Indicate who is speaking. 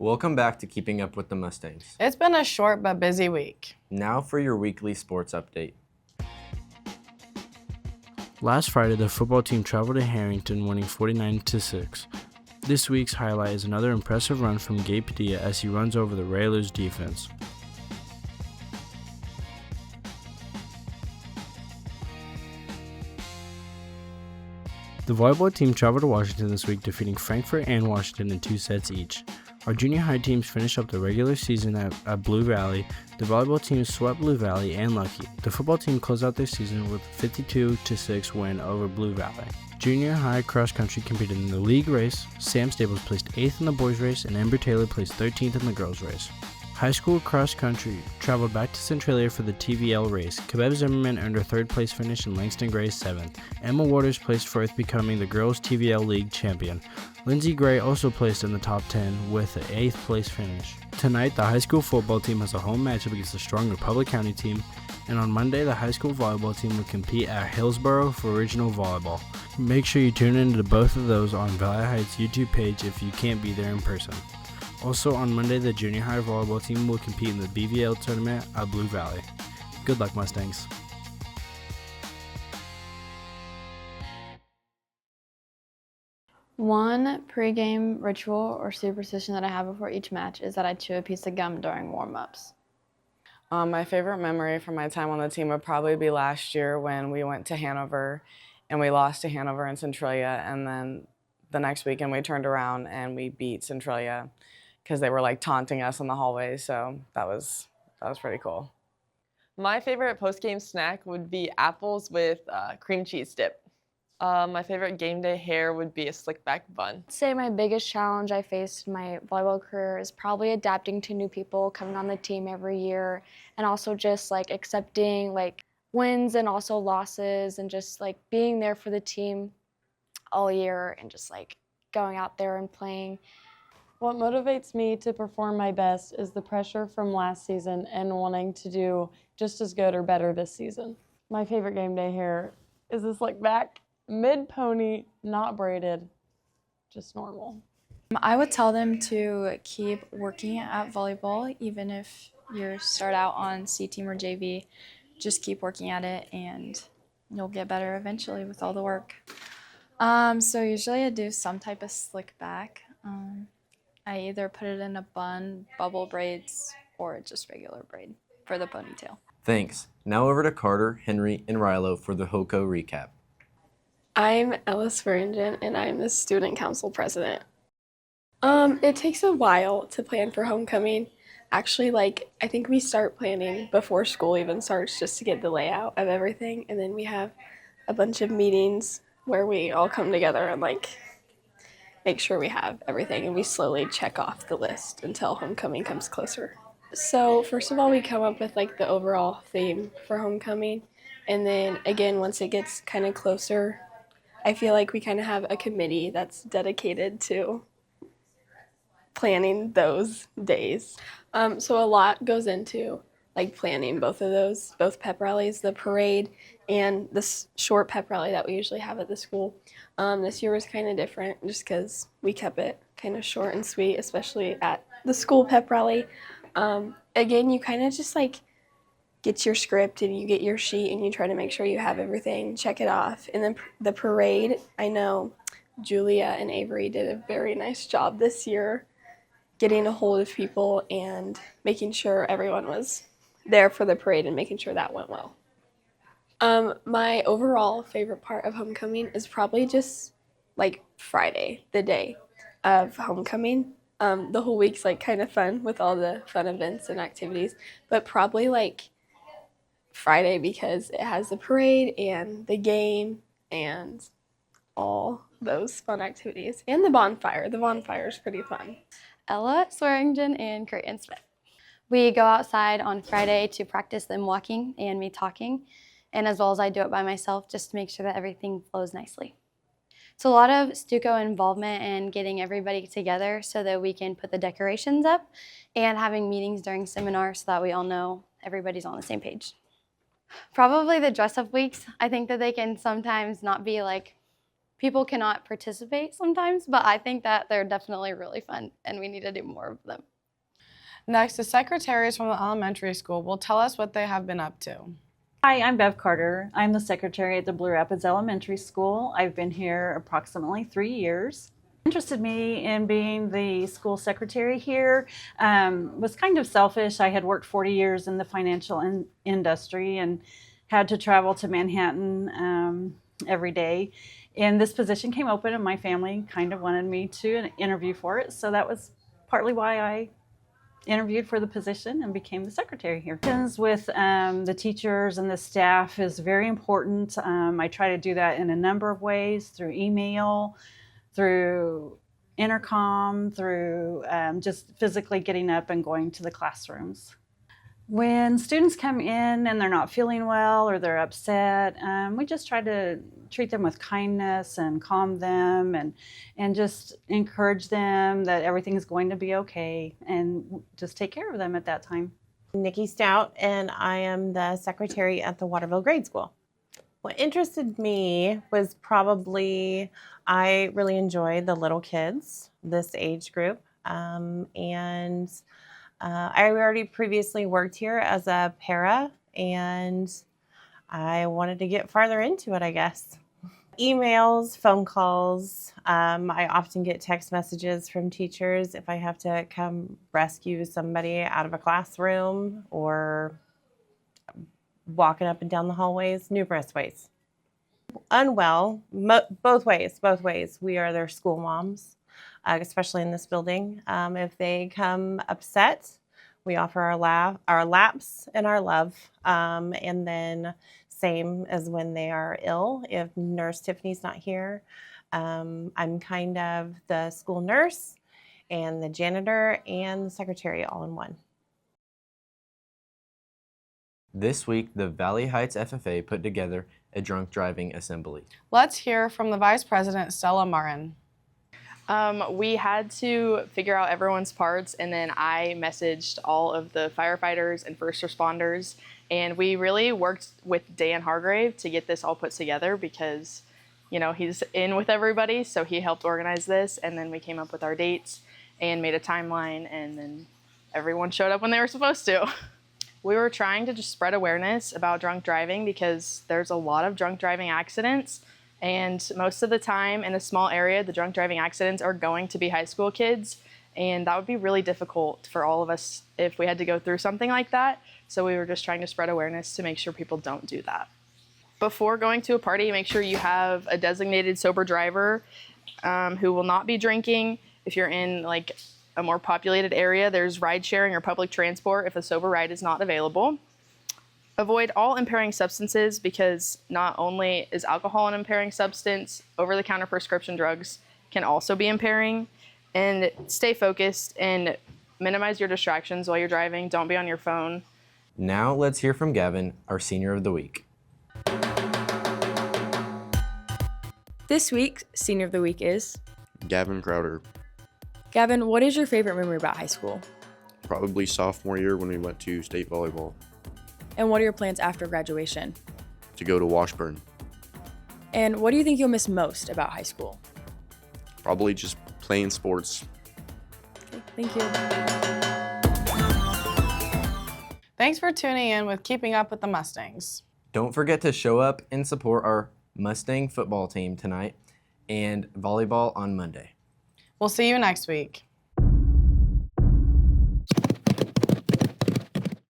Speaker 1: Welcome back to Keeping Up with the Mustangs.
Speaker 2: It's been a short but busy week.
Speaker 1: Now for your weekly sports update.
Speaker 3: Last Friday, the football team traveled to Harrington, winning 49-6. This week's highlight is another impressive run from Gabe Padilla as he runs over the Railers defense. The volleyball team traveled to Washington this week, defeating Frankfort and Washington in 2 sets each. Our junior high teams finished up the regular season at Blue Valley. The volleyball team swept Blue Valley and Lucky. The football team closed out their season with a 52-6 win over Blue Valley. Junior high cross country competed in the league race. Sam Staples placed 8th in the boys race and Amber Taylor placed 13th in the girls race. High school cross country traveled back to Centralia for the TVL race. Kebeb Zimmerman earned her 3rd place finish and Langston Gray 7th. Emma Waters placed 4th, becoming the girls TVL league champion. Lindsay Gray also placed in the top 10 with an 8th place finish. Tonight, the high school football team has a home matchup against the strong Republic County team, and on Monday, the high school volleyball team will compete at Hillsboro for regional volleyball. Make sure you tune in to both of those on Valley Heights' YouTube page if you can't be there in person. Also on Monday, the junior high volleyball team will compete in the BVL tournament at Blue Valley. Good luck, Mustangs.
Speaker 4: One pregame ritual or superstition that I have before each match is that I chew a piece of gum during warm-ups.
Speaker 2: My favorite memory from my time on the team would probably be last year when we went to Hanover and we lost to Hanover and Centralia, and then the next weekend we turned around and we beat Centralia because they were like taunting us in the hallways, so that was pretty cool.
Speaker 5: My favorite post-game snack would be apples with cream cheese dip. My favorite game day hair would be a slick back bun.
Speaker 4: I'd say my biggest challenge I faced in my volleyball career is probably adapting to new people coming on the team every year, and also just like accepting like wins and also losses, and just like being there for the team all year and just like going out there and playing.
Speaker 6: What motivates me to perform my best is the pressure from last season and wanting to do just as good or better this season. My favorite game day hair is a slick back, mid-pony, not braided, just normal.
Speaker 7: I would tell them to keep working at volleyball, even if you start out on C team or JV. Just keep working at it and you'll get better eventually with all the work. So usually I do some type of slick back. I either put it in a bun, bubble braids, or just regular braid for the ponytail.
Speaker 1: Thanks. Now over to Carter, Henry, and Rilo for the HOCO recap.
Speaker 8: I'm Ella Swearingen, and I'm the student council president. It takes a while to plan for homecoming. Actually, I think we start planning before school even starts just to get the layout of everything, and then we have a bunch of meetings where we all come together and make sure we have everything, and we slowly check off the list until homecoming comes closer. So first of all, we come up with the overall theme for homecoming, and then again, once it gets kind of closer, I feel like we kind of have a committee that's dedicated to planning those days. So a lot goes into planning both of those, both pep rallies, the parade, and this short pep rally that we usually have at the school. This year was kind of different just because we kept it kind of short and sweet, especially at the school pep rally. Again, you kind of just get your script and you get your sheet and you try to make sure you have everything, check it off. And then the parade, I know Julia and Avery did a very nice job this year getting a hold of people and making sure everyone was there for the parade and making sure that went well. My overall favorite part of homecoming is probably just Friday, the day of homecoming. The whole week's kind of fun with all the fun events and activities, but probably Friday because it has the parade and the game and all those fun activities and the bonfire. The bonfire is pretty fun.
Speaker 9: Ella Swearingen and Creighton Smith. We go outside on Friday to practice them walking and me talking, and as well as I do it by myself just to make sure that everything flows nicely. So a lot of Stuco involvement and getting everybody together so that we can put the decorations up and having meetings during seminars so that we all know everybody's on the same page. Probably the dress-up weeks. I think that they can sometimes not be people cannot participate sometimes, but I think that they're definitely really fun and we need to do more of them.
Speaker 2: Next, the secretaries from the elementary school will tell us what they have been up to.
Speaker 10: Hi, I'm Bev Carter. I'm the secretary at the Blue Rapids Elementary School. I've been here approximately 3 years. Interested me in being the school secretary here was kind of selfish. I had worked 40 years in the financial industry and had to travel to Manhattan every day. And this position came open and my family kind of wanted me to interview for it. So that was partly why I interviewed for the position and became the secretary here. With the teachers and the staff is very important. I try to do that in a number of ways, through email, through intercom, through just physically getting up and going to the classrooms. When students come in and they're not feeling well or they're upset, we just try to treat them with kindness and calm them and just encourage them that everything's going to be okay and just take care of them at that time.
Speaker 11: Nikki Stout, and I am the secretary at the Waterville Grade School. What interested me was probably I really enjoy the little kids, this age group, and I already previously worked here as a para, and I wanted to get farther into it, I guess. Emails, phone calls. I often get text messages from teachers if I have to come rescue somebody out of a classroom or walking up and down the hallways, numerous ways. Unwell, both ways. We are their school moms. Especially in this building. If they come upset, we offer our laps and our love. And then same as when they are ill, if Nurse Tiffany's not here. I'm kind of the school nurse and the janitor and the secretary all in one.
Speaker 1: This week, the Valley Heights FFA put together a drunk driving assembly.
Speaker 2: Let's hear from the Vice President, Stella Martin.
Speaker 12: We had to figure out everyone's parts, and then I messaged all of the firefighters and first responders, and we really worked with Dan Hargrave to get this all put together because, you know, he's in with everybody, so he helped organize this, and then we came up with our dates and made a timeline, and then everyone showed up when they were supposed to. We were trying to just spread awareness about drunk driving because there's a lot of drunk driving accidents. And most of the time in a small area, the drunk driving accidents are going to be high school kids. And that would be really difficult for all of us if we had to go through something like that. So we were just trying to spread awareness to make sure people don't do that. Before going to a party, make sure you have a designated sober driver who will not be drinking. If you're in like a more populated area, there's ride sharing or public transport if a sober ride is not available. Avoid all impairing substances because not only is alcohol an impairing substance, over-the-counter prescription drugs can also be impairing. And stay focused and minimize your distractions while you're driving. Don't be on your phone.
Speaker 1: Now let's hear from Gavin, our Senior of the Week.
Speaker 13: This week, Senior of the Week is
Speaker 14: Gavin Crowder.
Speaker 13: Gavin, what is your favorite memory about high school?
Speaker 14: Probably sophomore year when we went to state volleyball.
Speaker 13: And what are your plans after graduation?
Speaker 14: To go to Washburn.
Speaker 13: And what do you think you'll miss most about high school?
Speaker 14: Probably just playing sports.
Speaker 13: Okay, thank you.
Speaker 2: Thanks for tuning in with Keeping Up with the Mustangs.
Speaker 1: Don't forget to show up and support our Mustang football team tonight and volleyball on Monday.
Speaker 2: We'll see you next week.